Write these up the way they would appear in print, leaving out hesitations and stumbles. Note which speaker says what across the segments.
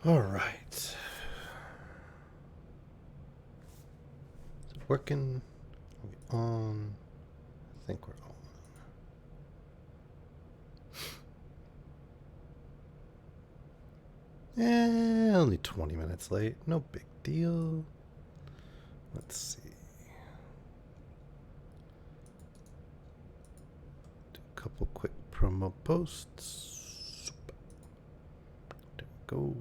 Speaker 1: All right. Is it working? Are we on? I think we're on. Only 20 minutes late. No big deal. Let's see. Do a couple quick promo posts. There we go.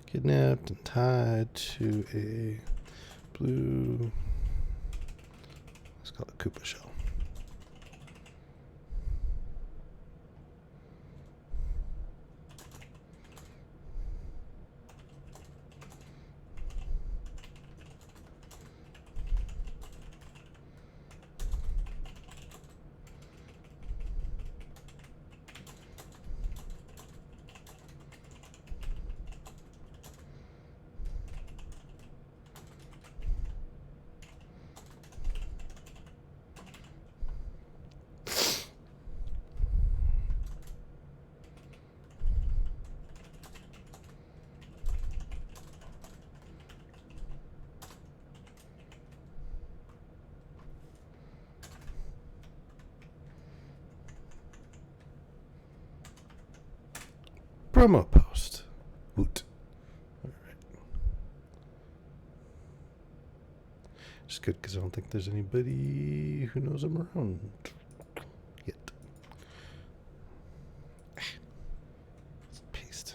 Speaker 1: Kidnapped and tied to a blue, let's call it Koopa shell. Promo post. Woot. All right. Just good because I don't think there's anybody who knows I'm around yet. Let's paste.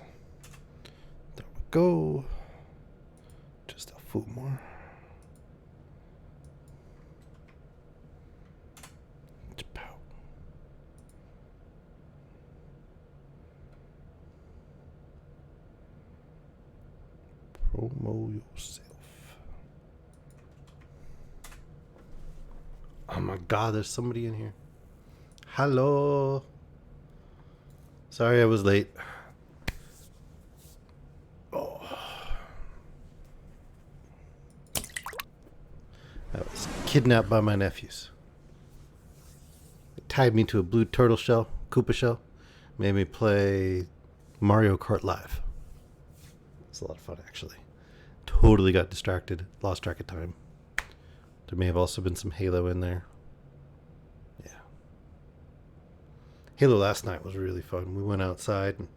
Speaker 1: There we go. Just a foot more. Promo yourself. Oh my god, there's somebody in here. Hello. Sorry I was late. Oh. I was kidnapped by my nephews. They tied me to a blue turtle shell, Koopa shell, made me play Mario Kart Live. It's a lot of fun, actually. Totally got distracted, lost track of time. There may have also been some Halo in there. Yeah. Halo last night was really fun. We went outside and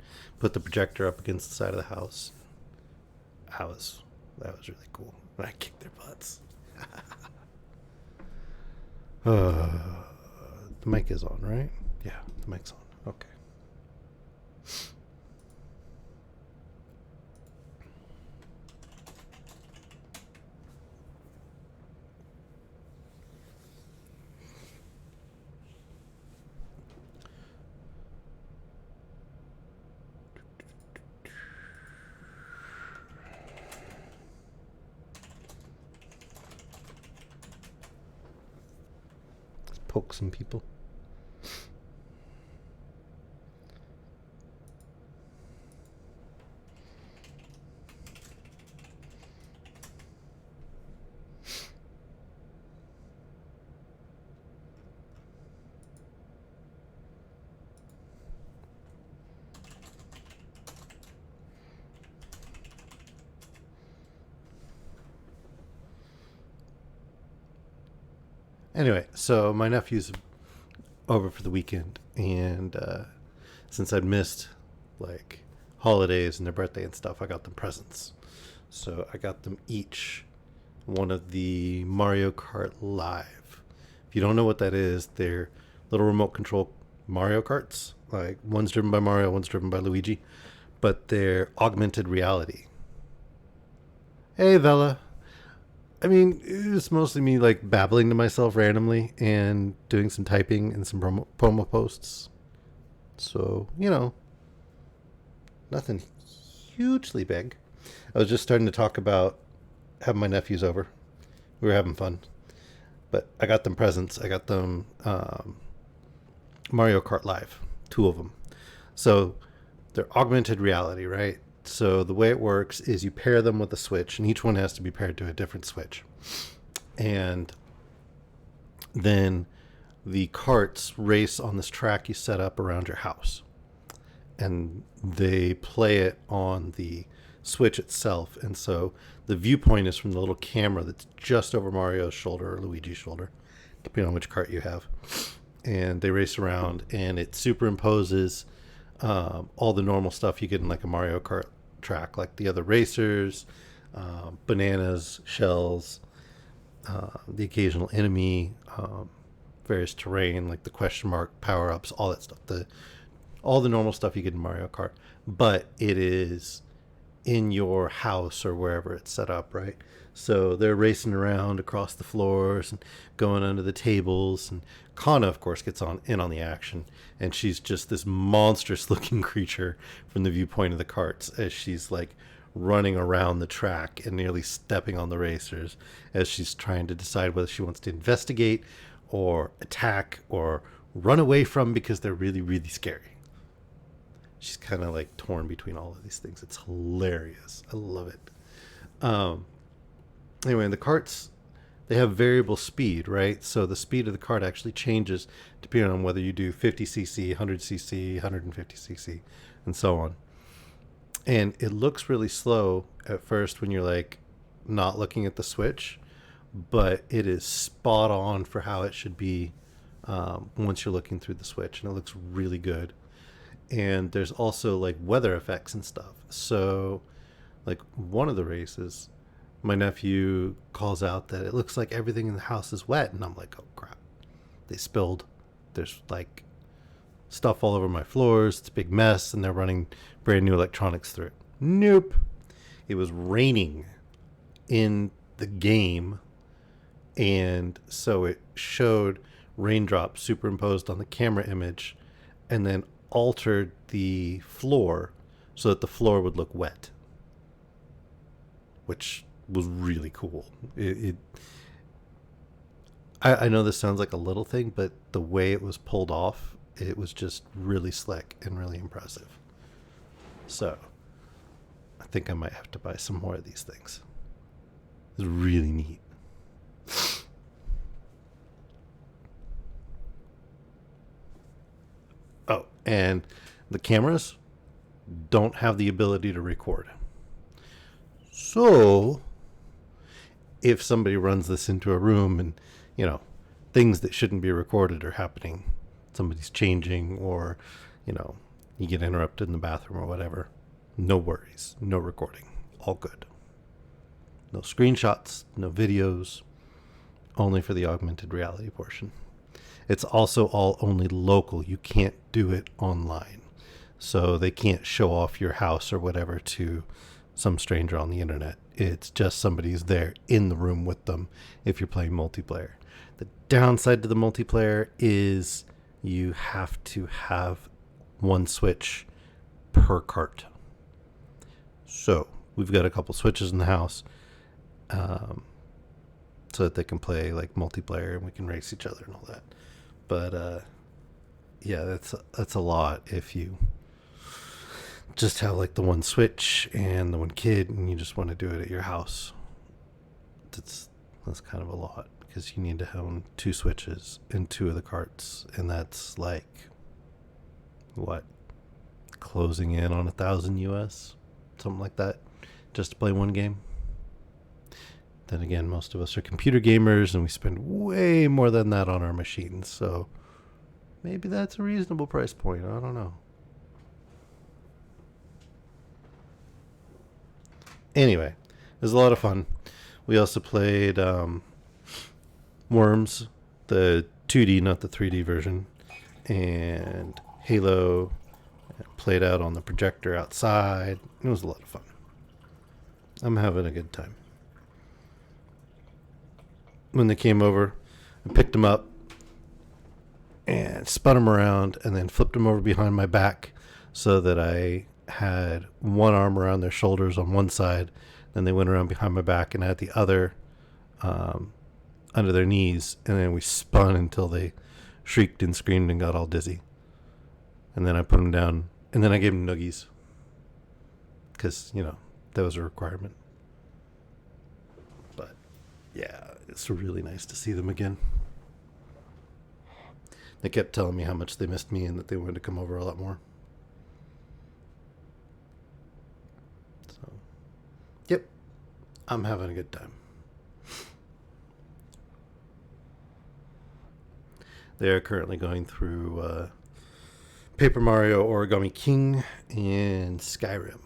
Speaker 1: put the projector up against the side of the house. That was really cool. And I kicked their butts. The mic is on, right? Yeah, the mic's on. Okay. Poke some people. Anyway, so my nephew's over for the weekend, and since I'd missed like holidays and their birthday and stuff, I got them presents. So I got them each one of the Mario Kart Live. If you don't know what that is, they're little remote control Mario Karts. Like one's driven by Mario, one's driven by Luigi, but they're augmented reality. Hey, Vela. I mean, it was mostly me like babbling to myself randomly and doing some typing and some promo posts. So, nothing hugely big. I was just starting to talk about having my nephews over. We were having fun. But I got them presents. I got them Mario Kart Live, 2 of them. So they're augmented reality, right? So the way it works is you pair them with a Switch, and each one has to be paired to a different Switch. And then the carts race on this track you set up around your house, and they play it on the Switch itself. And so the viewpoint is from the little camera that's just over Mario's shoulder or Luigi's shoulder, depending on which cart you have. And they race around, and it superimposes all the normal stuff you get in like a Mario Kart track, like the other racers, bananas, shells, the occasional enemy, various terrain like the question mark, power ups, all that stuff. All the normal stuff you get in Mario Kart, but it is in your house or wherever it's set up, right? So they're racing around across the floors and going under the tables, and Kana, of course, gets in on the action, and she's just this monstrous looking creature from the viewpoint of the carts as she's like running around the track and nearly stepping on the racers as she's trying to decide whether she wants to investigate or attack or run away from because they're really, really scary. She's kind of like torn between all of these things. It's hilarious. I love it. Anyway, the carts, they have variable speed, right? So the speed of the cart actually changes depending on whether you do 50cc, 100cc, 150cc, and so on. And it looks really slow at first when you're like not looking at the Switch, but it is spot on for how it should be once you're looking through the Switch, and it looks really good. And there's also like weather effects and stuff. So like one of the races, my nephew calls out that it looks like everything in the house is wet, and I'm like, oh crap, they spilled. There's like stuff all over my floors. It's a big mess, and they're running brand new electronics through it. Nope. It was raining in the game, and so it showed raindrops superimposed on the camera image and then altered the floor so that the floor would look wet, which was really cool. I know this sounds like a little thing, but the way it was pulled off, it was just really slick and really impressive. So I think I might have to buy some more of these things. It's really neat. Oh, and the cameras don't have the ability to record. So if somebody runs this into a room and, things that shouldn't be recorded are happening, somebody's changing, or, you get interrupted in the bathroom or whatever, no worries, no recording, all good. No screenshots, no videos, only for the augmented reality portion. It's also all only local. You can't do it online. So they can't show off your house or whatever to some stranger on the internet. It's just somebody's there in the room with them if you're playing multiplayer. The downside to the multiplayer is you have to have one Switch per cart. So we've got a couple Switches in the house so that they can play like multiplayer and we can race each other and all that. But yeah, that's a lot if you just have like the one Switch and the one kid and you just want to do it at your house. That's kind of a lot because you need to own two Switches and two of the carts, and that's like what, closing in on $1,000 US, something like that, just to play one game. Then again, most of us are computer gamers and we spend way more than that on our machines, so maybe that's a reasonable price point. I don't know. Anyway, it was a lot of fun. We also played Worms, the 2D, not the 3D version, and Halo. Played out on the projector outside. It was a lot of fun. I'm having a good time. When they came over, I picked them up and spun them around and then flipped them over behind my back so that I had one arm around their shoulders on one side. Then they went around behind my back and I had the other under their knees. And then we spun until they shrieked and screamed and got all dizzy. And then I put them down. And then I gave them noogies. Because, that was a requirement. But, yeah, it's really nice to see them again. They kept telling me how much they missed me and that they wanted to come over a lot more. So, yep, I'm having a good time. They are currently going through Paper Mario Origami King and Skyrim.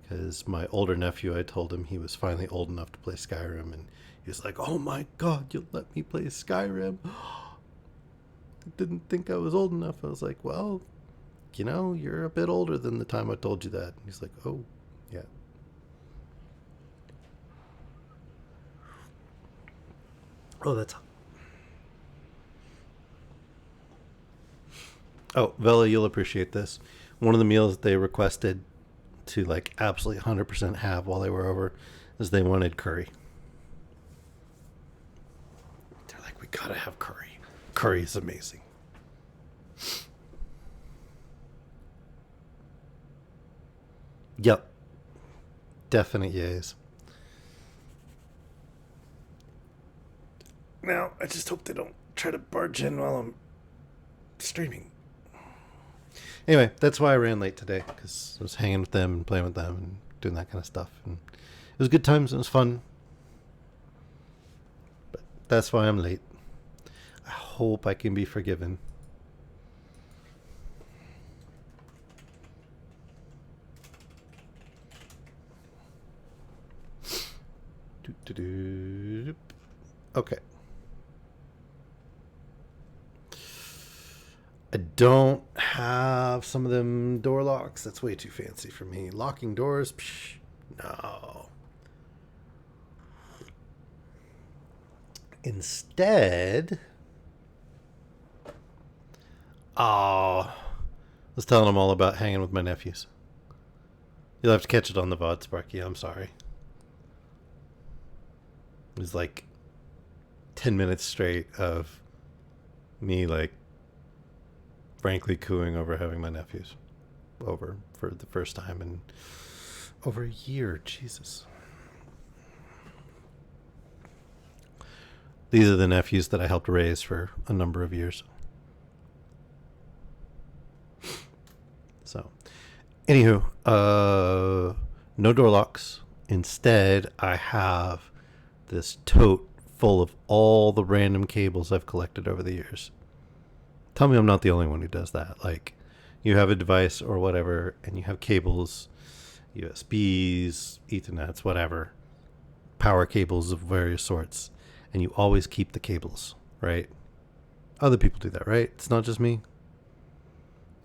Speaker 1: Because my older nephew, I told him he was finally old enough to play Skyrim, and he was like, "Oh my god, you'll let me play Skyrim?" I didn't think I was old enough. I was like, "Well, you're a bit older than the time I told you that." And he's like, "Oh, yeah." Oh, that's... Oh, Vela, you'll appreciate this. One of the meals they requested to like absolutely 100% have while they were over is they wanted curry. They're like, "We gotta have curry. Curry is amazing." Yep. Definite yays. Now, I just hope they don't try to barge in while I'm streaming. Anyway, that's why I ran late today, because I was hanging with them and playing with them and doing that kind of stuff. And it was good times and it was fun. But that's why I'm late. I hope I can be forgiven. Okay. I don't have some of them door locks. That's way too fancy for me. Locking doors? Psh, no. Instead... I was telling them all about hanging with my nephews. You'll have to catch it on the VOD, Sparky. I'm sorry. It was like 10 minutes straight of me, like, frankly cooing over having my nephews over for the first time in over a year. Jesus. These are the nephews that I helped raise for a number of years. So, anywho, no door locks. Instead, I have this tote full of all the random cables I've collected over the years. Tell me I'm not the only one who does that. Like, you have a device or whatever, and you have cables, USBs, Ethernets, whatever, power cables of various sorts, and you always keep the cables, right? Other people do that, right? It's not just me.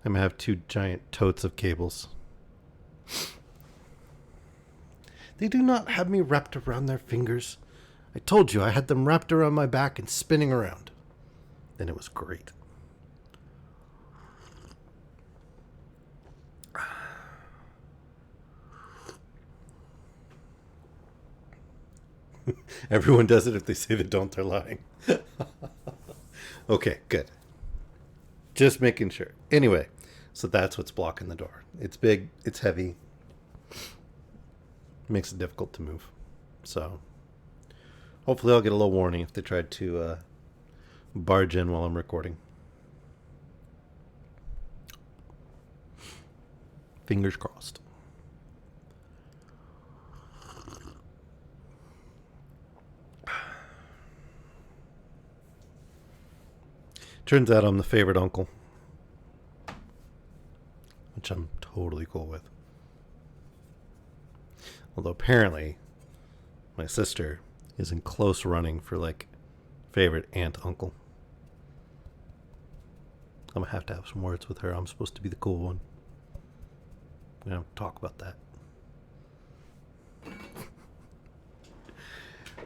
Speaker 1: I'm going to have 2 giant totes of cables. They do not have me wrapped around their fingers. I told you I had them wrapped around my back and spinning around. Then it was great. Everyone does it. If they say they don't, they're lying. Okay, good. Just making sure. Anyway, so that's what's blocking the door. It's big, it's heavy, makes it difficult to move. So hopefully I'll get a little warning if they tried to barge in while I'm recording. Fingers crossed. Turns out I'm the favorite uncle, which I'm totally cool with. Although apparently my sister is in close running for like favorite aunt uncle. I'm gonna have to have some words with her. I'm supposed to be the cool one. We don't talk about that.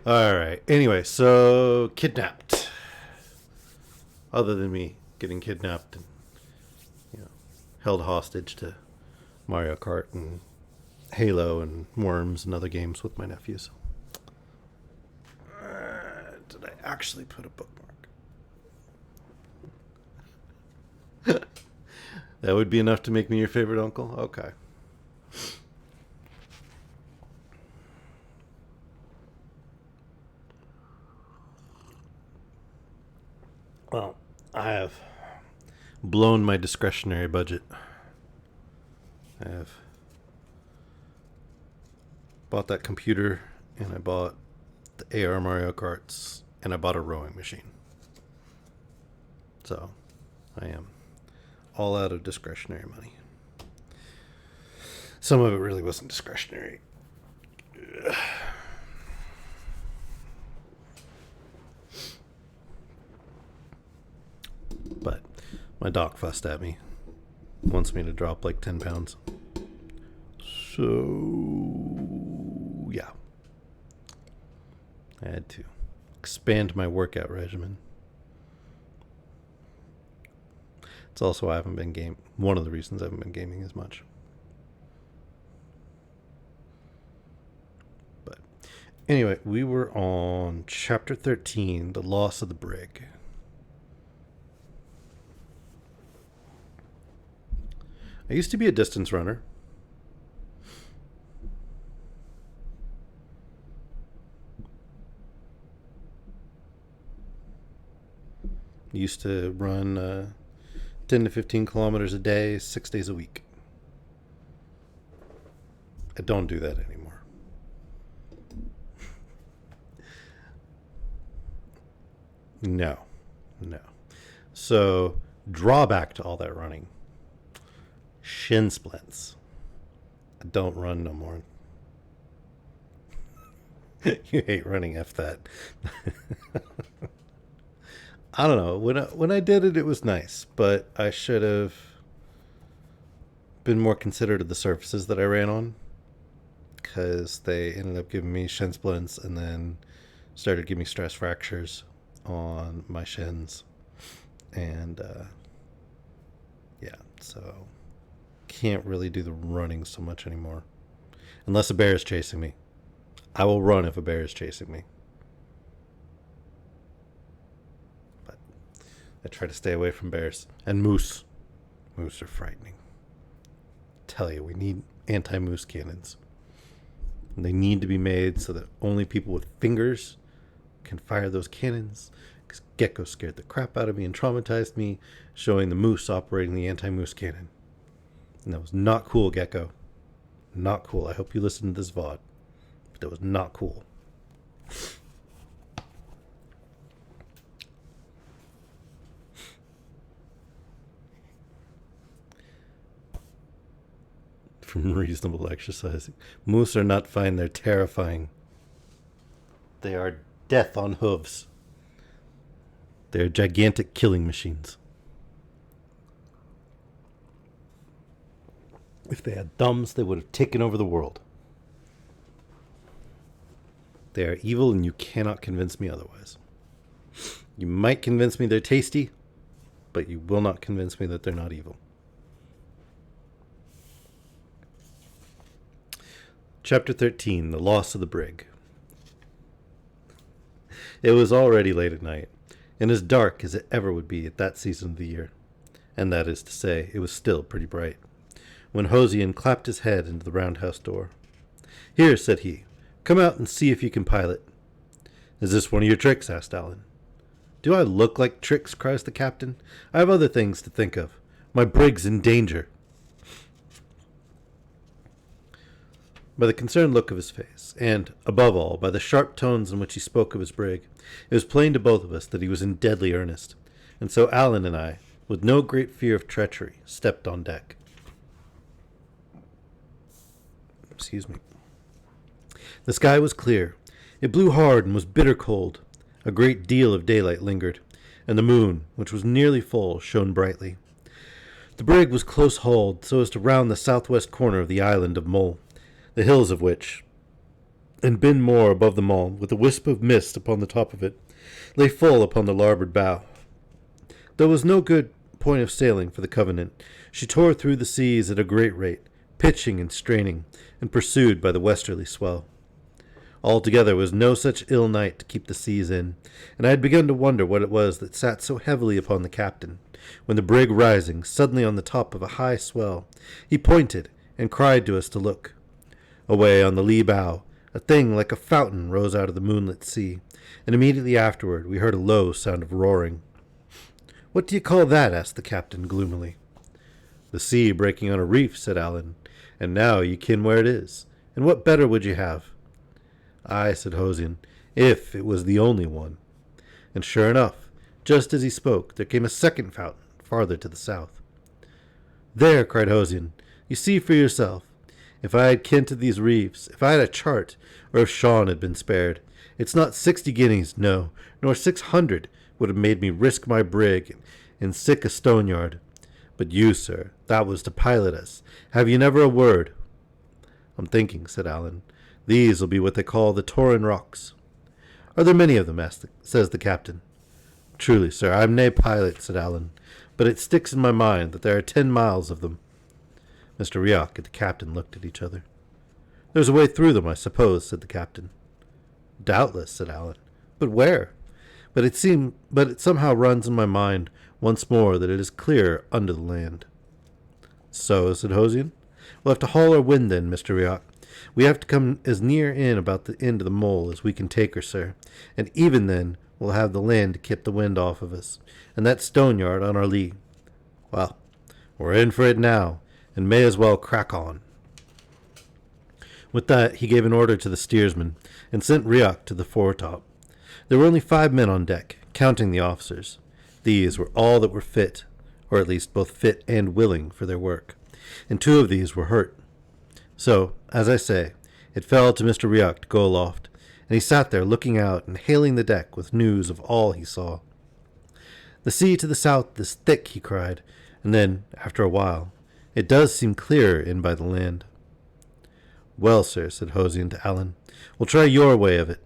Speaker 1: All right. Anyway, so kidnapped. Other than me getting kidnapped and held hostage to Mario Kart and Halo and Worms and other games with my nephews. Did I actually put a bookmark? That would be enough to make me your favorite uncle? Okay. Well, I I have blown my discretionary budget. I have bought that computer, and I bought the AR Mario Karts, and I bought a rowing machine. So I am all out of discretionary money. Some of it really wasn't discretionary. But my doc fussed at me. Wants me to drop like 10 pounds. So, yeah. I had to expand my workout regimen. It's also why I haven't been gaming. One of the reasons I haven't been gaming as much. But anyway, we were on chapter 13, The Loss of the Brig. I used to be a distance runner. Used to run 10 to 15 kilometers a day, 6 days a week. I don't do that anymore. No. So, drawback to all that running. Shin splints. I don't run no more. You hate running, F that. I don't know. When I did it, it was nice, but I should have been more considerate of the surfaces that I ran on, because they ended up giving me shin splints and then started giving me stress fractures on my shins, and yeah, so can't really do the running so much anymore, unless a bear is chasing me. I will run if a bear is chasing me. I try to stay away from bears. And moose. Moose are frightening. Tell you, we need anti-moose cannons. And they need to be made so that only people with fingers can fire those cannons. Because Gecko scared the crap out of me and traumatized me, showing the moose operating the anti-moose cannon. And that was not cool, Gecko. Not cool. I hope you listen to this VOD. But that was not cool. From reasonable exercising. Moose are not fine, they're terrifying. They are death on hooves. They're gigantic killing machines. If they had thumbs, they would have taken over the world. They are evil, and you cannot convince me otherwise. You might convince me they're tasty, but you will not convince me that they're not evil. Chapter 13, The Loss of the Brig. It was already late at night, and as dark as it ever would be at that season of the year. And that is to say, it was still pretty bright, when Hosian clapped his head into the roundhouse door. "Here," said he, "come out and see if you can pilot." "Is this one of your tricks?" asked Alan. "Do I look like tricks?" cries the captain. "I have other things to think of. My brig's in danger." By the concerned look of his face, and, above all, by the sharp tones in which he spoke of his brig, it was plain to both of us that he was in deadly earnest, and so Alan and I, with no great fear of treachery, stepped on deck. Excuse me. The sky was clear. It blew hard and was bitter cold. A great deal of daylight lingered, and the moon, which was nearly full, shone brightly. The brig was close-hauled so as to round the southwest corner of the island of Mull, the hills of which, and Ben Moor above them all, with a wisp of mist upon the top of it, lay full upon the larboard bow. There was no good point of sailing for the Covenant. She tore through the seas at a great rate, pitching and straining, and pursued by the westerly swell. Altogether was no such ill night to keep the seas in, and I had begun to wonder what it was that sat so heavily upon the captain, when the brig rising suddenly on the top of a high swell, he pointed and cried to us to look. Away on the lee bow, a thing like a fountain rose out of the moonlit sea, and immediately afterward we heard a low sound of roaring. What do you call that? Asked the captain gloomily. The sea breaking on a reef, said Allen. And now ye ken where it is. And what better would you have? Aye, said Hosian, if it was the only one. And sure enough, just as he spoke, there came a second fountain farther to the south. There, cried Hosian, you see for yourself. If I had kent of these reefs, if I had a chart, or if Sean had been spared, it's not 60 guineas, no, nor 600 would have made me risk my brig in sick a stone-yard. But you, sir, that was to pilot us. Have you never a word? I'm thinking, said Allen. These will be what they call the Torin Rocks. Are there many of them? Says the captain. Truly, sir, I'm nae pilot, said Allen, but it sticks in my mind that there are 10 miles of them. Mr. Rioch and the captain looked at each other. There's a way through them, I suppose, said the captain. Doubtless, said Allen. But where? But it somehow runs in my mind once more that it is clear under the land. So, said Hosian, we'll have to haul our wind then, Mr. Rioch. We have to come as near in about the end of the mole as we can take her, sir, and even then we'll have the land to keep the wind off of us, and that stone-yard on our lee. Well, we're in for it now, and may as well crack on. With that, he gave an order to the steersman, and sent Rioch to the foretop. There were only 5 men on deck, counting the officers. These were all that were fit, or at least both fit and willing for their work, and 2 of these were hurt. So, as I say, it fell to Mr. Rioch to go aloft, and he sat there looking out and hailing the deck with news of all he saw. The sea to the south is thick, he cried, and then, after a while, it does seem clearer in by the land. Well, sir, said Hosian to Allen, we'll try your way of it,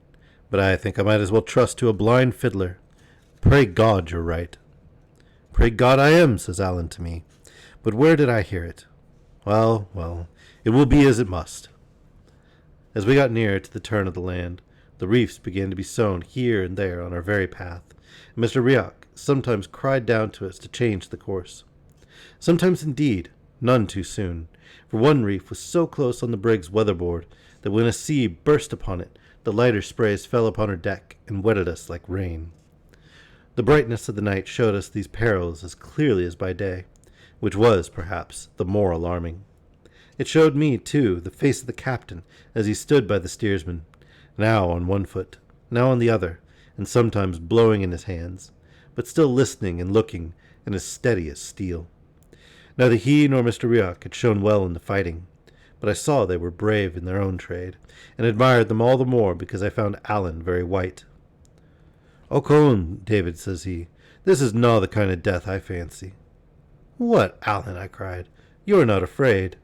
Speaker 1: but I think I might as well trust to a blind fiddler. Pray God you're right. Pray God I am, says Allen to me, but where did I hear it? Well, well, it will be as it must. As we got nearer to the turn of the land, the reefs began to be sown here and there on our very path, and Mr. Rioch sometimes cried down to us to change the course. Sometimes, indeed, none too soon, for one reef was so close on the brig's weatherboard that when a sea burst upon it, the lighter sprays fell upon her deck and wetted us like rain. The brightness of the night showed us these perils as clearly as by day, which was, perhaps, the more alarming. It showed me, too, the face of the captain as he stood by the steersman, now on one foot, now on the other, and sometimes blowing in his hands, but still listening and looking, and as steady as steel. Neither he nor Mr. Rioch had shown well in the fighting, but I saw they were brave in their own trade, and admired them all the more because I found Allen very white. "Ocone, David," says he, "this is no the kind of death I fancy." "What, Allen?" I cried. "You're not afraid?"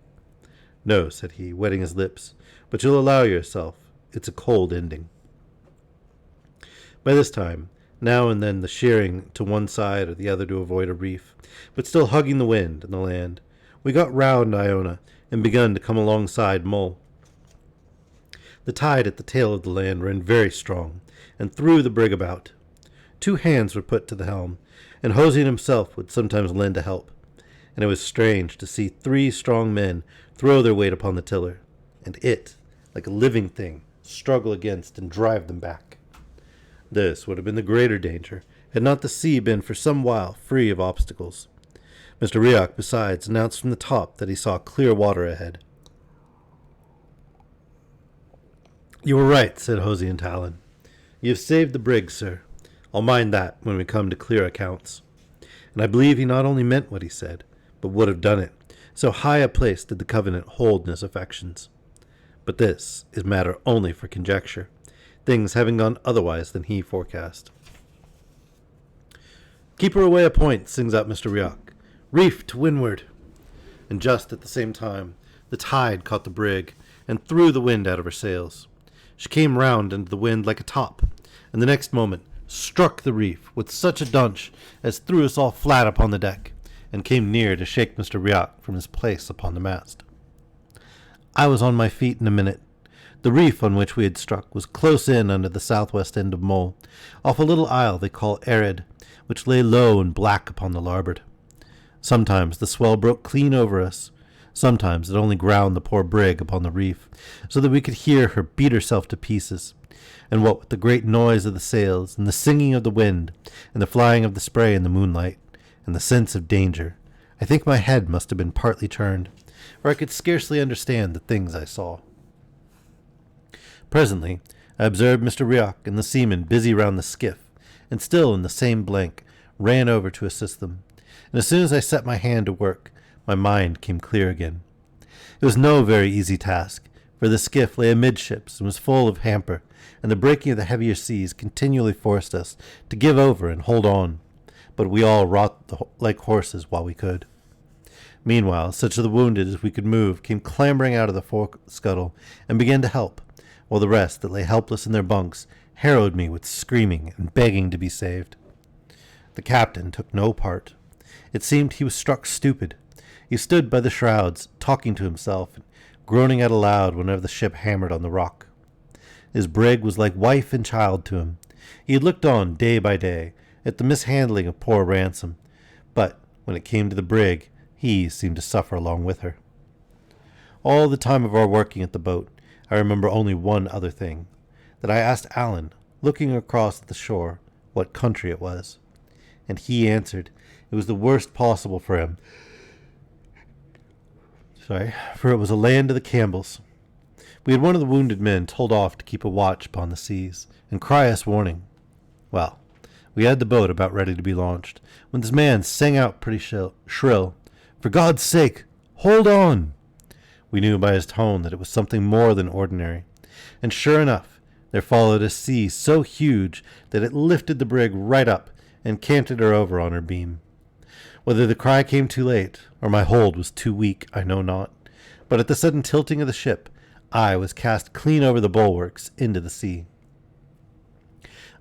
Speaker 1: "No," said he, wetting his lips, "but you'll allow yourself. It's a cold ending." By this time, now and then the sheering to one side or the other to avoid a reef, but still hugging the wind and the land, we got round Iona and begun to come alongside Mull. The tide at the tail of the land ran very strong, and threw the brig about. 2 hands were put to the helm, and Hosian himself would sometimes lend a help, and it was strange to see 3 strong men throw their weight upon the tiller, and it, like a living thing, struggle against and drive them back. This would have been the greater danger, had not the sea been for some while free of obstacles. Mr. Rioch, besides, announced from the top that he saw clear water ahead. "You were right," said Hosian to Allen. "You have saved the brig, sir. I'll mind that when we come to clear accounts." And I believe he not only meant what he said, but would have done it, so high a place did the covenant hold in his affections. But this is matter only for conjecture, things having gone otherwise than he forecast. "Keep her away a point," sings out Mr. Rioch. "Reef to windward." And just at the same time, the tide caught the brig and threw the wind out of her sails. She came round into the wind like a top, and the next moment struck the reef with such a dunch as threw us all flat upon the deck, and came near to shake Mr. Rioch from his place upon the mast. I was on my feet in a minute. The reef on which we had struck was close in under the southwest end of Mull, off a little isle they call Ered, which lay low and black upon the larboard. Sometimes the swell broke clean over us. Sometimes it only ground the poor brig upon the reef, so that we could hear her beat herself to pieces. And what with the great noise of the sails, and the singing of the wind, and the flying of the spray in the moonlight, and the sense of danger. I think my head must have been partly turned, for I could scarcely understand the things I saw. Presently, I observed Mr. Rioch and the seaman busy round the skiff, and still in the same blank, ran over to assist them. And as soon as I set my hand to work, my mind came clear again. It was no very easy task, for the skiff lay amidships and was full of hamper, and the breaking of the heavier seas continually forced us to give over and hold on, but we all wrought like horses while we could. Meanwhile, such of the wounded as we could move came clambering out of the forecastle and began to help, while the rest that lay helpless in their bunks harrowed me with screaming and begging to be saved. The captain took no part. It seemed he was struck stupid. He stood by the shrouds, talking to himself, and groaning out aloud whenever the ship hammered on the rock. His brig was like wife and child to him. He had looked on day by day at the mishandling of poor Ransom, but when it came to the brig, he seemed to suffer along with her. All the time of our working at the boat, I remember only one other thing, that I asked Alan, looking across at the shore, what country it was. And he answered it was the worst possible for him. For it was a land of the Campbells. We had one of the wounded men told off to keep a watch upon the seas, and cry us warning. Well, we had the boat about ready to be launched, when this man sang out pretty shrill, "For God's sake, hold on!" We knew by his tone that it was something more than ordinary, and sure enough, there followed a sea so huge that it lifted the brig right up and canted her over on her beam. Whether the cry came too late, or my hold was too weak, I know not, but at the sudden tilting of the ship, I was cast clean over the bulwarks into the sea.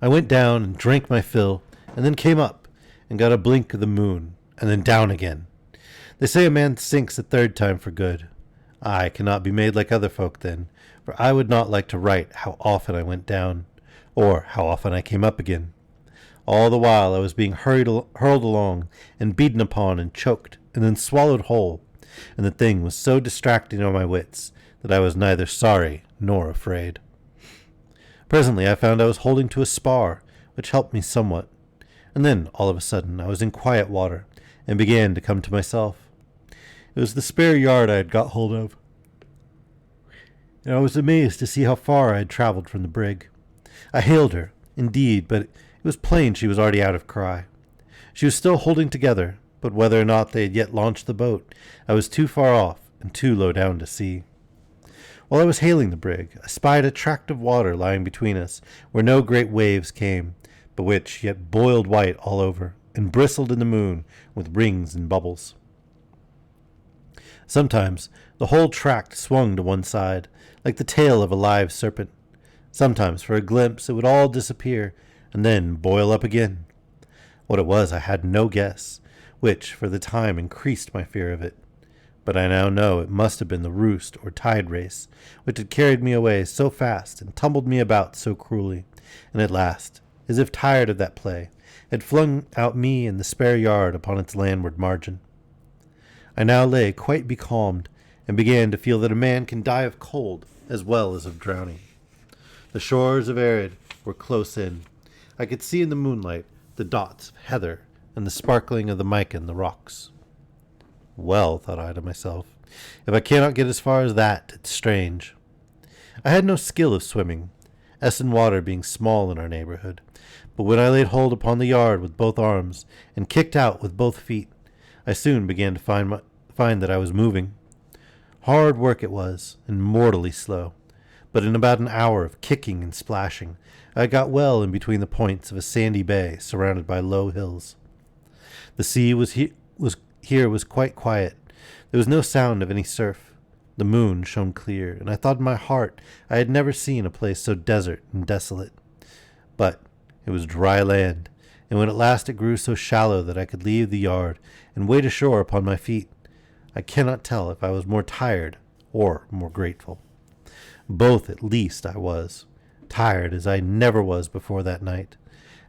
Speaker 1: I went down and drank my fill, and then came up, and got a blink of the moon, and then down again. They say a man sinks a third time for good. I cannot be made like other folk then, for I would not like to write how often I went down, or how often I came up again. All the while I was being hurled along, and beaten upon, and choked, and then swallowed whole, and the thing was so distracting on my wits that I was neither sorry nor afraid. Presently I found I was holding to a spar, which helped me somewhat, and then all of a sudden I was in quiet water, and began to come to myself. It was the spare yard I had got hold of, and I was amazed to see how far I had travelled from the brig. I hailed her, indeed, but it was plain she was already out of cry. She was still holding together, but whether or not they had yet launched the boat, I was too far off and too low down to see. While I was hailing the brig, I spied a tract of water lying between us, where no great waves came, but which yet boiled white all over, and bristled in the moon with rings and bubbles. Sometimes the whole tract swung to one side, like the tail of a live serpent. Sometimes for a glimpse it would all disappear, and then boil up again. What it was I had no guess, which for the time increased my fear of it. But I now know it must have been the roost or tide race, which had carried me away so fast and tumbled me about so cruelly, and at last, as if tired of that play, had flung out me and the spare yard upon its landward margin. I now lay quite becalmed, and began to feel that a man can die of cold as well as of drowning. The shores of Arid were close in. I could see in the moonlight the dots of heather and the sparkling of the mica in the rocks. Well, thought I to myself, if I cannot get as far as that, it's strange. I had no skill of swimming, Essen water being small in our neighborhood, but when I laid hold upon the yard with both arms and kicked out with both feet, I soon began to find that I was moving. Hard work it was, and mortally slow, but in about an hour of kicking and splashing, I got well in between the points of a sandy bay surrounded by low hills. The sea was quite quiet. There was no sound of any surf. The moon shone clear, and I thought in my heart I had never seen a place so desert and desolate. But it was dry land, and when at last it grew so shallow that I could leave the yard and wade ashore upon my feet, I cannot tell if I was more tired or more grateful. Both at least I was, tired as I never was before that night,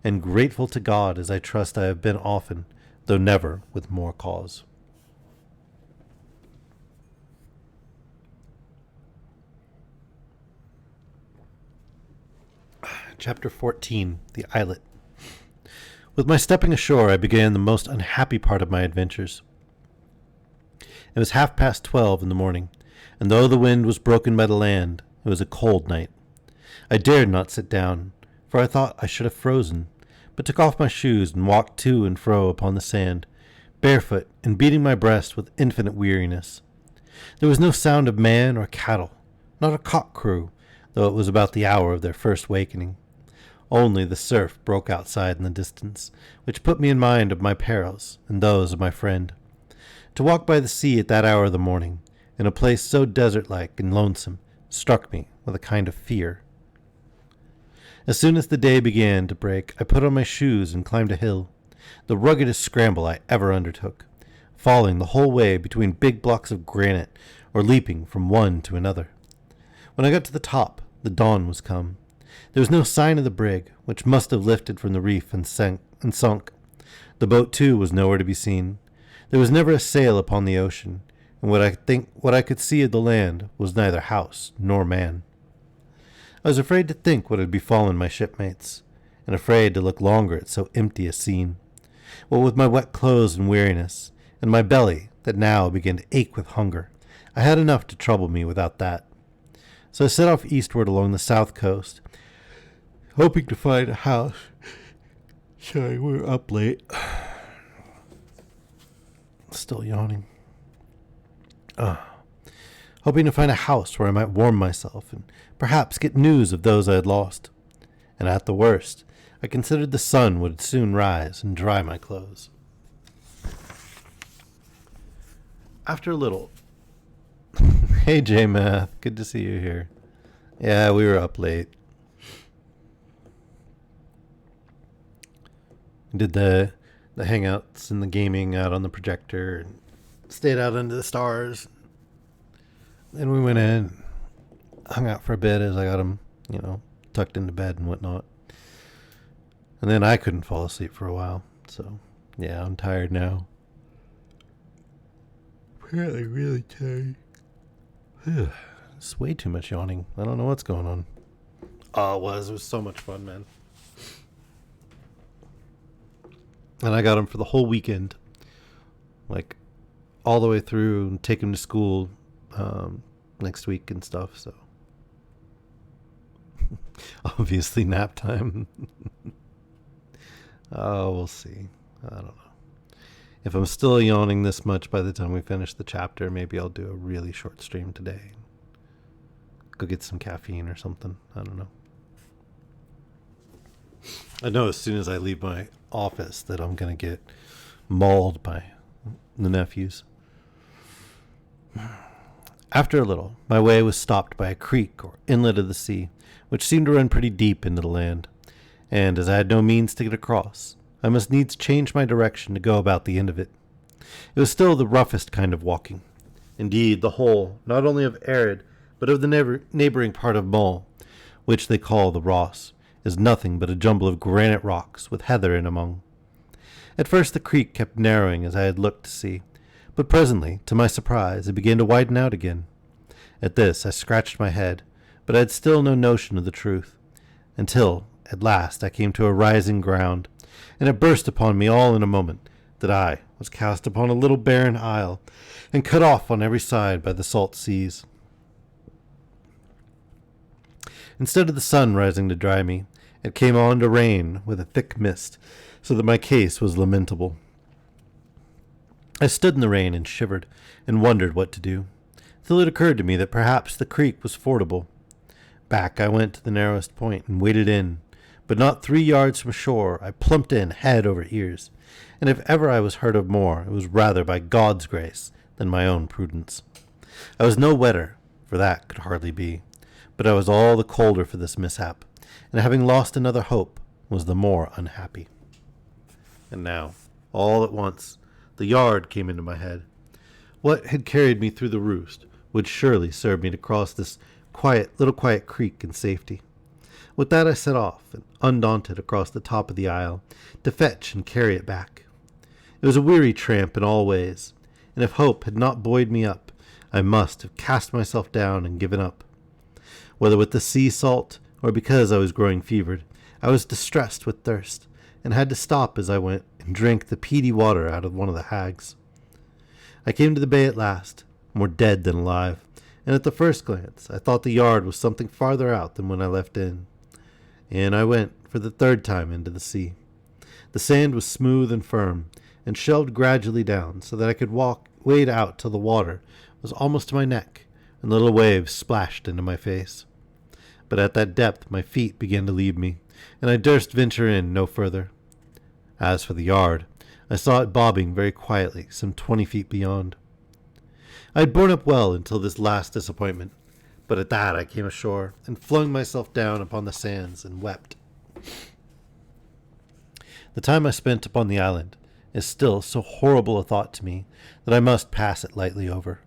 Speaker 1: and grateful to God as I trust I have been often, though never with more cause. Chapter 14, The Islet. With my stepping ashore, I began the most unhappy part of my adventures. It was 12:30 in the morning, and though the wind was broken by the land, it was a cold night. I dared not sit down, for I thought I should have frozen, but took off my shoes and walked to and fro upon the sand, barefoot and beating my breast with infinite weariness. There was no sound of man or cattle, not a cock crew, though it was about the hour of their first wakening. Only the surf broke outside in the distance, which put me in mind of my perils and those of my friend. To walk by the sea at that hour of the morning, in a place so desert-like and lonesome, struck me with a kind of fear. As soon as the day began to break, I put on my shoes and climbed a hill, the ruggedest scramble I ever undertook, falling the whole way between big blocks of granite or leaping from one to another. When I got to the top, the dawn was come. There was no sign of the brig, which must have lifted from the reef and sunk. The boat, too, was nowhere to be seen. There was never a sail upon the ocean, and what I could see of the land was neither house nor man. I was afraid to think what had befallen my shipmates, and afraid to look longer at so empty a scene. What with my wet clothes and weariness, and my belly that now began to ache with hunger, I had enough to trouble me without that. So I set off eastward along the south coast, hoping to find a house. Sorry, we're up late. Still yawning. Hoping to find a house where I might warm myself and perhaps get news of those I had lost. And at the worst, I considered the sun would soon rise and dry my clothes. After a little... Hey, J-Math, good to see you here. Yeah, we were up late. Did the hangouts and the gaming out on the projector and stayed out under the stars. Then we went in, hung out for a bit as I got him, tucked into bed and whatnot. And then I couldn't fall asleep for a while. So, yeah, I'm tired now. Really, really tired. It's way too much yawning. I don't know what's going on. Oh, it was so much fun, man. And I got him for the whole weekend. Like, all the way through and take him to school next week and stuff, so. Obviously nap time. Oh, we'll see. I don't know. If I'm still yawning this much by the time we finish the chapter, maybe I'll do a really short stream today. Go get some caffeine or something. I don't know. I know as soon as I leave my office that I'm going to get mauled by the nephews. After a little, my way was stopped by a creek or inlet of the sea, which seemed to run pretty deep into the land, and as I had no means to get across, I must needs change my direction to go about the end of it. It was still the roughest kind of walking. Indeed, the whole, not only of Arid, but of the neighboring part of Mull, which they call the Ross, is nothing but a jumble of granite rocks with heather in among. At first the creek kept narrowing as I had looked to see, but presently, to my surprise, it began to widen out again. At this I scratched my head, but I had still no notion of the truth, until, at last, I came to a rising ground, and it burst upon me all in a moment that I was cast upon a little barren isle, and cut off on every side by the salt seas. Instead of the sun rising to dry me, it came on to rain with a thick mist, so that my case was lamentable. I stood in the rain and shivered, and wondered what to do, till it occurred to me that perhaps the creek was fordable. Back I went to the narrowest point and waded in, but not 3 yards from shore I plumped in head over ears, and if ever I was heard of more, it was rather by God's grace than my own prudence. I was no wetter, for that could hardly be, but I was all the colder for this mishap, and having lost another hope, was the more unhappy. And now, all at once, the yard came into my head. What had carried me through the roost would surely serve me to cross this quiet creek in safety. With that I set off, and undaunted, across the top of the isle, to fetch and carry it back. It was a weary tramp in all ways, and if hope had not buoyed me up, I must have cast myself down and given up. Whether with the sea salt, or because I was growing fevered, I was distressed with thirst, and had to stop as I went and drink the peaty water out of one of the hags. I came to the bay at last, more dead than alive, and at the first glance I thought the yard was something farther out than when I left in. And I went for the third time into the sea. The sand was smooth and firm, and shelved gradually down so that I could wade out till the water was almost to my neck, and little waves splashed into my face. But at that depth my feet began to leave me, and I durst venture in no further. As for the yard, I saw it bobbing very quietly some 20 feet beyond. I had borne up well until this last disappointment, but at that I came ashore and flung myself down upon the sands and wept. The time I spent upon the island is still so horrible a thought to me that I must pass it lightly over.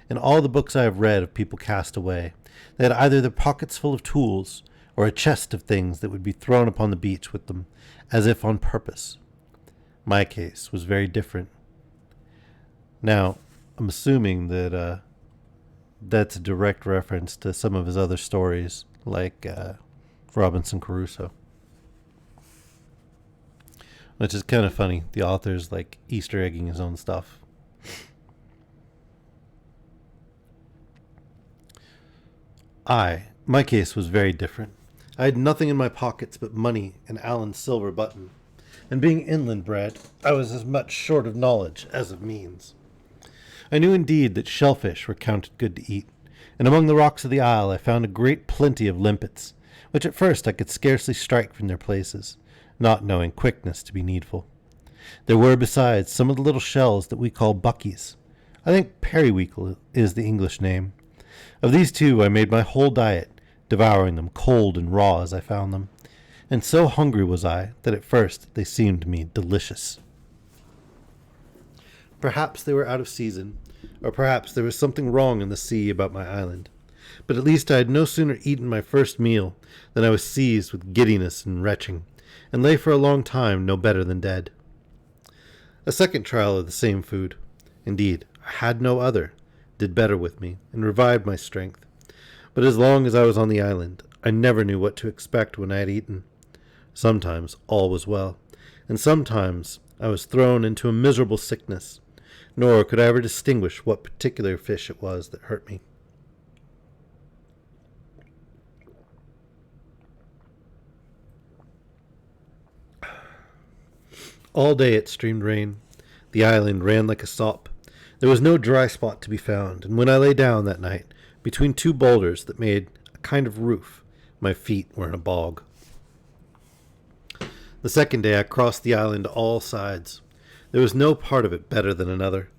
Speaker 1: In all the books I have read of people cast away, they had either their pockets full of tools or a chest of things that would be thrown upon the beach with them, as if on purpose. My case was very different. Now, I'm assuming that that's a direct reference to some of his other stories, like Robinson Crusoe. Which is kind of funny. The author's like Easter egging his own stuff. My case was very different. I had nothing in my pockets but money and Alan's silver button. And being inland bred, I was as much short of knowledge as of means. I knew indeed that shellfish were counted good to eat, and among the rocks of the isle I found a great plenty of limpets, which at first I could scarcely strike from their places, not knowing quickness to be needful. There were besides some of the little shells that we call buckies. I think periwinkle is the English name. Of these two I made my whole diet, devouring them cold and raw as I found them, and so hungry was I that at first they seemed to me delicious. Perhaps they were out of season, or perhaps there was something wrong in the sea about my island, but at least I had no sooner eaten my first meal than I was seized with giddiness and retching, and lay for a long time no better than dead. A second trial of the same food, indeed, I had no other, did better with me, and revived my strength. But as long as I was on the island, I never knew what to expect when I had eaten. Sometimes all was well, and sometimes I was thrown into a miserable sickness, nor could I ever distinguish what particular fish it was that hurt me. All day it streamed rain. The island ran like a sop. There was no dry spot to be found, and when I lay down that night, between two boulders that made a kind of roof, my feet were in a bog. The second day I crossed the island to all sides. There was no part of it better than another.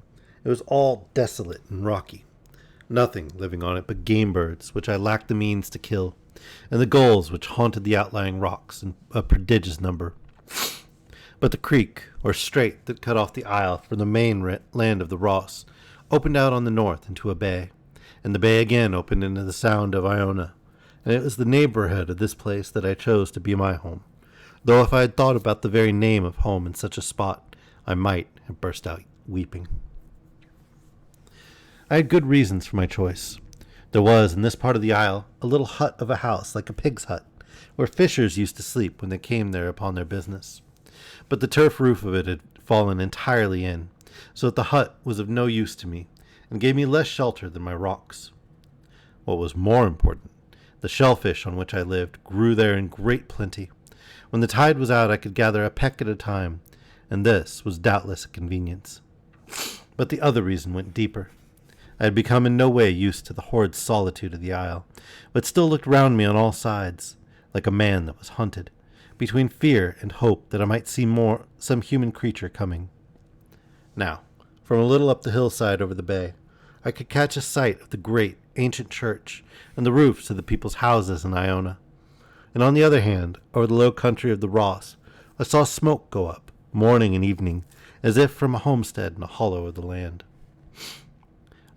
Speaker 1: It was all desolate and rocky. Nothing living on it but game birds, which I lacked the means to kill, and the gulls which haunted the outlying rocks in a prodigious number. But the creek, or strait, that cut off the isle from the main land of the Ross, opened out on the north into a bay, and the bay again opened into the Sound of Iona, and it was the neighborhood of this place that I chose to be my home, though if I had thought about the very name of home in such a spot, I might have burst out weeping. I had good reasons for my choice. There was, in this part of the isle, a little hut of a house like a pig's hut, where fishers used to sleep when they came there upon their business. But the turf roof of it had fallen entirely in, so that the hut was of no use to me, and gave me less shelter than my rocks. What was more important, the shellfish on which I lived grew there in great plenty. When the tide was out I could gather a peck at a time, and this was doubtless a convenience. But the other reason went deeper. I had become in no way used to the horrid solitude of the isle, but still looked round me on all sides, like a man that was hunted, between fear and hope that I might see some human creature coming. Now, from a little up the hillside over the bay, I could catch a sight of the great, ancient church and the roofs of the people's houses in Iona. And on the other hand, over the low country of the Ross, I saw smoke go up, morning and evening, as if from a homestead in a hollow of the land.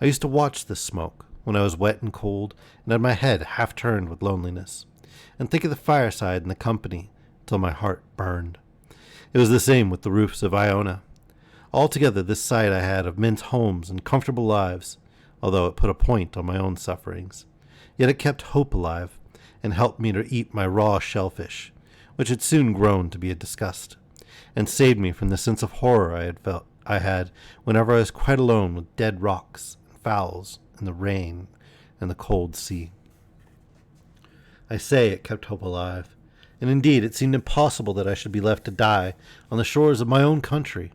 Speaker 1: I used to watch this smoke when I was wet and cold and had my head half turned with loneliness, and think of the fireside and the company till my heart burned. It was the same with the roofs of Iona. Altogether this sight I had of men's homes and comfortable lives, although it put a point on my own sufferings. Yet it kept hope alive, and helped me to eat my raw shellfish, which had soon grown to be a disgust, and saved me from the sense of horror I had whenever I was quite alone with dead rocks and fowls and the rain and the cold sea. I say it kept hope alive, and indeed it seemed impossible that I should be left to die on the shores of my own country,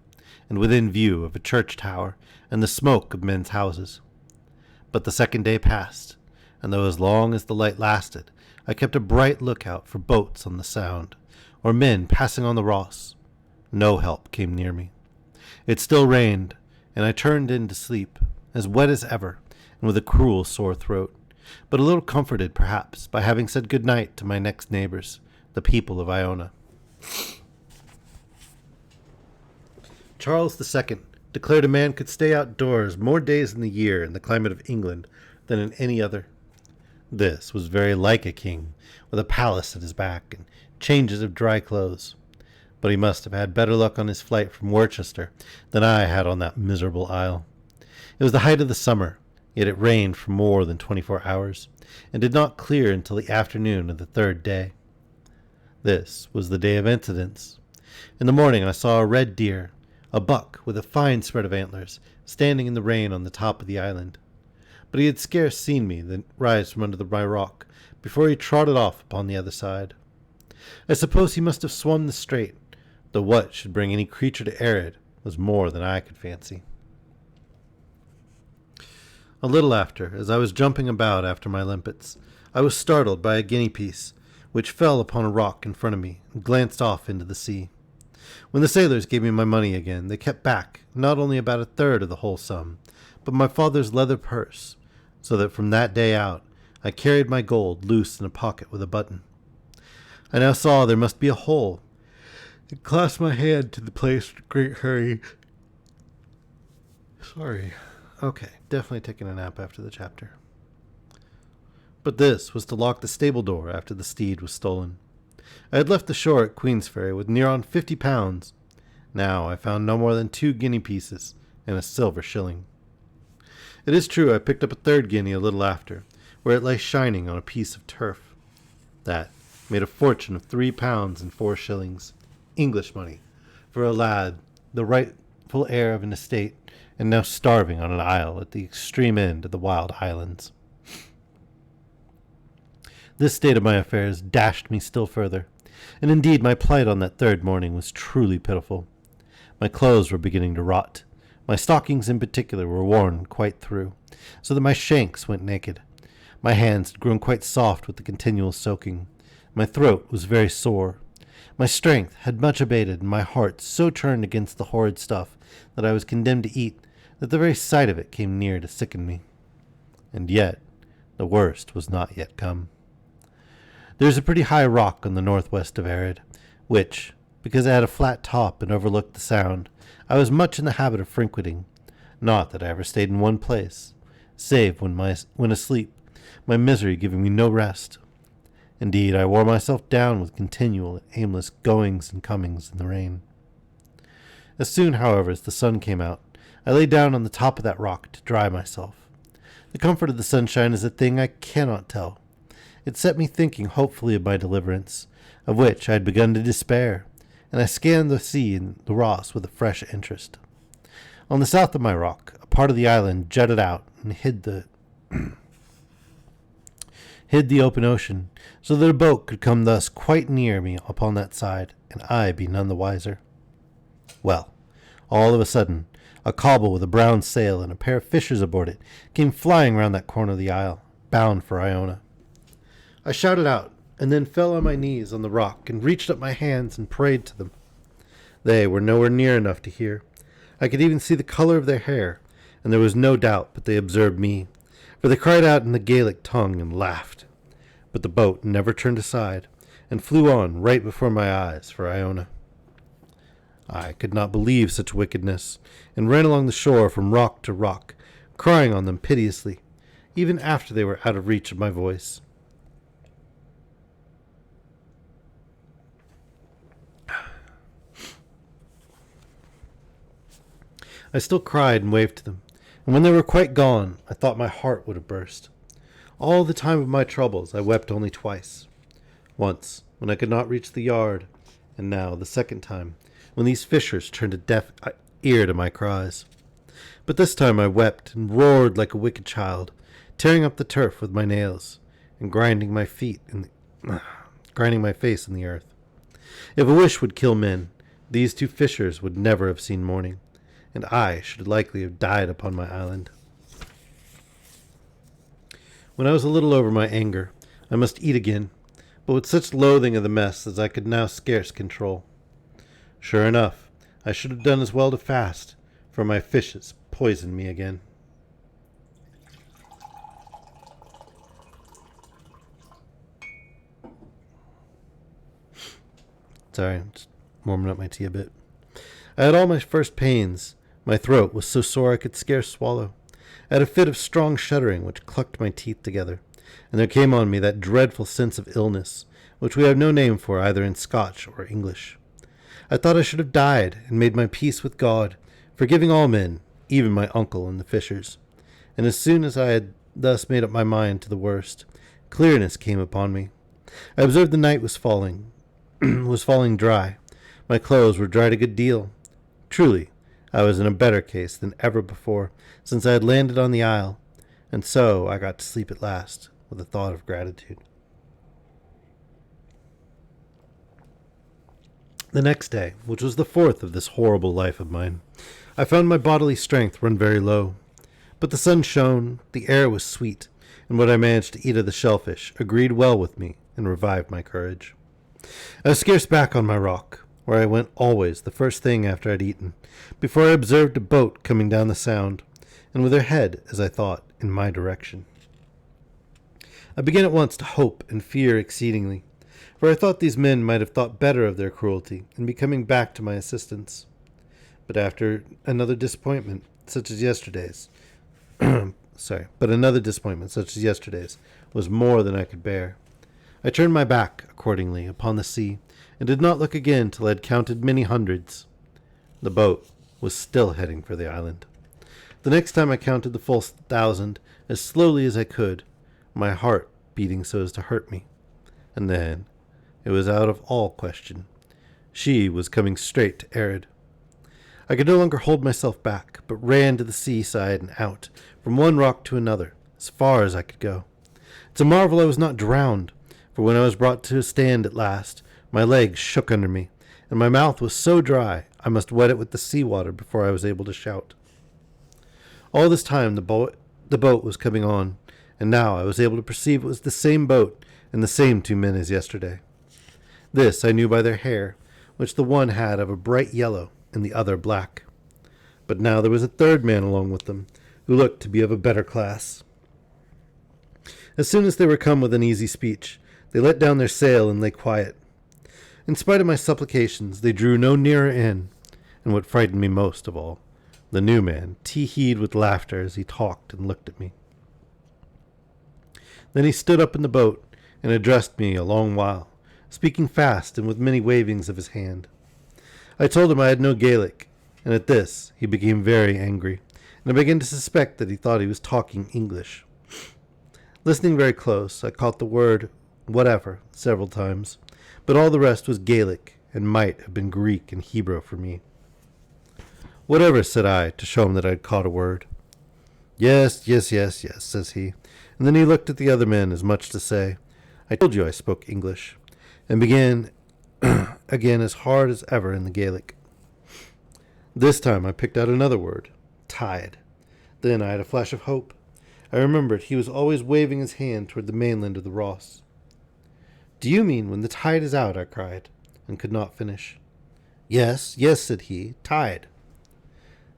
Speaker 1: and within view of a church tower and the smoke of men's houses. But the second day passed, and though as long as the light lasted, I kept a bright lookout for boats on the Sound, or men passing on the Ross, no help came near me. It still rained, and I turned in to sleep, as wet as ever, and with a cruel sore throat, but a little comforted, perhaps, by having said good night to my next neighbors, the people of Iona. Charles II declared a man could stay outdoors more days in the year in the climate of England than in any other. This was very like a king, with a palace at his back and changes of dry clothes. But he must have had better luck on his flight from Worcester than I had on that miserable isle. It was the height of the summer, yet it rained for more than 24 hours, and did not clear until the afternoon of the third day. This was the day of incidents. In the morning I saw a red deer, a buck with a fine spread of antlers, standing in the rain on the top of the island. But he had scarce seen me rise from under my rock before he trotted off upon the other side. I suppose he must have swum the strait, though what should bring any creature to Arid was more than I could fancy. A little after, as I was jumping about after my limpets, I was startled by a guinea piece, which fell upon a rock in front of me and glanced off into the sea. When the sailors gave me my money again, they kept back not only about a third of the whole sum, but my father's leather purse, so that from that day out I carried my gold loose in a pocket with a button. I now saw there must be a hole, and clasped my hand to the place in a great hurry. Sorry. Okay, definitely taking a nap after the chapter. But this was to lock the stable door after the steed was stolen. I had left the shore at Queensferry with near on £50. Now I found no more than 2 guinea pieces and a silver shilling. It is true I picked up a third guinea a little after, where it lay shining on a piece of turf. That made a fortune of £3 and 4 shillings, English money, for a lad, the rightful heir of an estate, and now starving on an isle at the extreme end of the wild Highlands. This state of my affairs dashed me still further, and indeed my plight on that third morning was truly pitiful. My clothes were beginning to rot. My stockings in particular were worn quite through, so that my shanks went naked. My hands had grown quite soft with the continual soaking. My throat was very sore. My strength had much abated, and my heart so turned against the horrid stuff that I was condemned to eat, that the very sight of it came near to sicken me. And yet the worst was not yet come. There is a pretty high rock on the northwest of Arid, which, because it had a flat top and overlooked the Sound, I was much in the habit of frequenting. Not that I ever stayed in one place, save when asleep, my misery giving me no rest. Indeed, I wore myself down with continual and aimless goings and comings in the rain. As soon, however, as the sun came out, I lay down on the top of that rock to dry myself. The comfort of the sunshine is a thing I cannot tell. It set me thinking hopefully of my deliverance, of which I had begun to despair, and I scanned the sea and the Ross with a fresh interest. On the south of my rock, a part of the island jutted out and hid the open ocean, so that a boat could come thus quite near me upon that side, and I be none the wiser. Well, all of a sudden, a cobble with a brown sail and a pair of fishers aboard it came flying round that corner of the isle, bound for Iona. I shouted out, and then fell on my knees on the rock and reached up my hands and prayed to them. They were nowhere near enough to hear. I could even see the color of their hair, and there was no doubt but they observed me, for they cried out in the Gaelic tongue and laughed. But the boat never turned aside, and flew on right before my eyes for Iona. I could not believe such wickedness, and ran along the shore from rock to rock, crying on them piteously, even after they were out of reach of my voice. I still cried and waved to them, and when they were quite gone, I thought my heart would have burst. All the time of my troubles I wept only twice. Once, when I could not reach the yard, and now the second time, when these fishers turned a deaf ear to my cries. But this time I wept and roared like a wicked child, tearing up the turf with my nails, and grinding my face in the earth. If a wish would kill men, these two fishers would never have seen morning, and I should likely have died upon my island. When I was a little over my anger, I must eat again, but with such loathing of the mess as I could now scarce control. Sure enough, I should have done as well to fast, for my fishes poisoned me again. Sorry, I'm just warming up my tea a bit. I had all my first pains. My throat was so sore I could scarce swallow. I had a fit of strong shuddering which clucked my teeth together, and there came on me that dreadful sense of illness, which we have no name for either in Scotch or English. I thought I should have died and made my peace with God, forgiving all men, even my uncle and the fishers. And as soon as I had thus made up my mind to the worst, clearness came upon me. I observed the night was falling dry. My clothes were dried a good deal. Truly, I was in a better case than ever before, since I had landed on the isle, and so I got to sleep at last, with a thought of gratitude. The next day, which was the fourth of this horrible life of mine, I found my bodily strength run very low. But the sun shone, the air was sweet, and what I managed to eat of the shellfish agreed well with me and revived my courage. I was scarce back on my rock, where I went always the first thing after I'd eaten, before I observed a boat coming down the sound, and with her head, as I thought, in my direction. I began at once to hope and fear exceedingly, for I thought these men might have thought better of their cruelty and be coming back to my assistance. But after another disappointment, such as yesterday's, was more than I could bear. I turned my back, accordingly, upon the sea, and did not look again till I had counted many hundreds. The boat was still heading for the island. The next time I counted the full 1,000 as slowly as I could, my heart beating so as to hurt me. And then it was out of all question. She was coming straight to Arid. I could no longer hold myself back, but ran to the seaside and out, from one rock to another, as far as I could go. It's a marvel I was not drowned, for when I was brought to a stand at last, my legs shook under me, and my mouth was so dry I must wet it with the sea water before I was able to shout. All this time the boat was coming on, and now I was able to perceive it was the same boat and the same two men as yesterday. This I knew by their hair, which the one had of a bright yellow and the other black. But now there was a third man along with them, who looked to be of a better class. As soon as they were come within easy speech, they let down their sail and lay quiet. In spite of my supplications, they drew no nearer in, and what frightened me most of all, the new man tee-heed with laughter as he talked and looked at me. Then he stood up in the boat and addressed me a long while, speaking fast and with many wavings of his hand. I told him I had no Gaelic, and at this he became very angry, and I began to suspect that he thought he was talking English. Listening very close, I caught the word whatever several times, but all the rest was Gaelic, and might have been Greek and Hebrew for me. Whatever, said I, to show him that I had caught a word. Yes, says he, and then he looked at the other men as much to say, I told you I spoke English, and began again as hard as ever in the Gaelic. This time I picked out another word, tide. Then I had a flash of hope. I remembered he was always waving his hand toward the mainland of the Ross. Do you mean when the tide is out? I cried, and could not finish. Yes, said he, tide.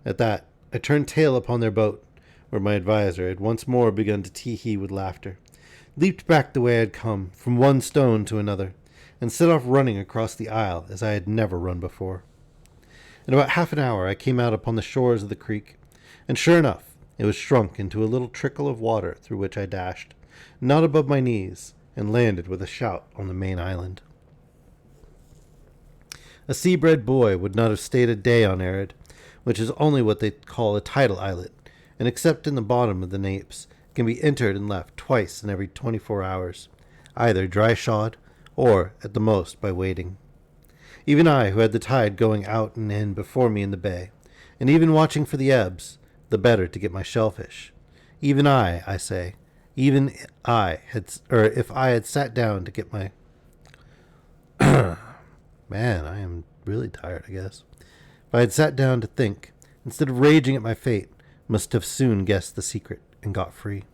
Speaker 1: At that, I turned tail upon their boat, where my adviser had once more begun to tee-hee with laughter, leaped back the way I had come, from one stone to another, and set off running across the isle as I had never run before. In about half an hour I came out upon the shores of the creek, and sure enough, it was shrunk into a little trickle of water through which I dashed, not above my knees, and landed with a shout on the main island. A sea-bred boy would not have stayed a day on Arid, which is only what they call a tidal islet, and except in the bottom of the napes, can be entered and left twice in every 24 hours, either dry-shod or, at the most, by waiting. Even I, who had the tide going out and in before me in the bay, and even watching for the ebbs, the better to get my shellfish. Even I say, even I had, or if I had sat down to get my... Man, I am really tired, I guess. If I had sat down to think, instead of raging at my fate, must have soon guessed the secret and got free.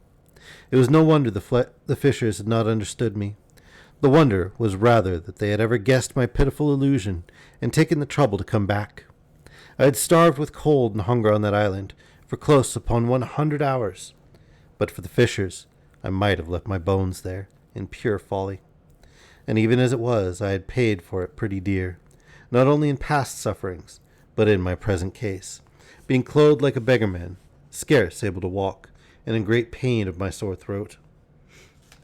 Speaker 1: It was no wonder the fishers had not understood me. The wonder was rather that they had ever guessed my pitiful illusion and taken the trouble to come back. I had starved with cold and hunger on that island for close upon 100 hours. But for the fishers, I might have left my bones there in pure folly. And even as it was, I had paid for it pretty dear, not only in past sufferings, but in my present case, being clothed like a beggarman, scarce able to walk, and in great pain of my sore throat.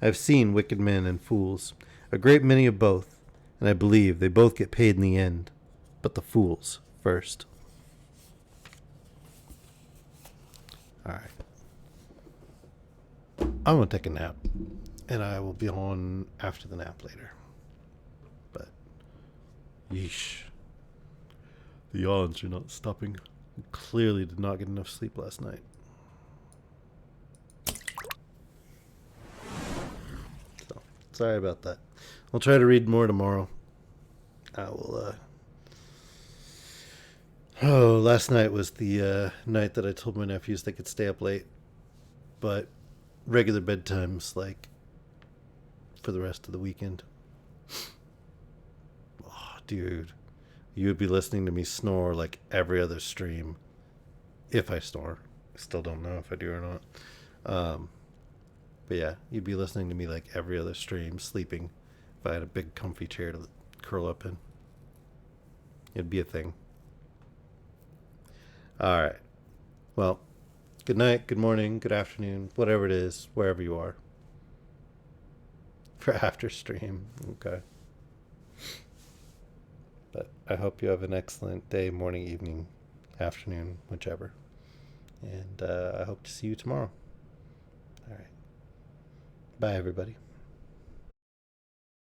Speaker 1: I have seen wicked men and fools, a great many of both, and I believe they both get paid in the end, but the fools first. All right. I'm going to take a nap, and I will be on after the nap later. But, yeesh. The yawns are not stopping. I clearly did not get enough sleep last night. So, sorry about that. I'll try to read more tomorrow. I will, Oh, last night was the night that I told my nephews they could stay up late. But regular bedtimes, like, for the rest of the weekend. Oh, dude. You would be listening to me snore like every other stream. If I snore. I still don't know if I do or not. But yeah, you'd be listening to me like every other stream, sleeping. If I had a big comfy chair to curl up in. It'd be a thing. Alright. Well, good night, good morning, good afternoon, whatever it is, wherever you are. For after stream. Okay. But I hope you have an excellent day, morning, evening, afternoon, whichever. And I hope to see you tomorrow. All right. Bye, everybody.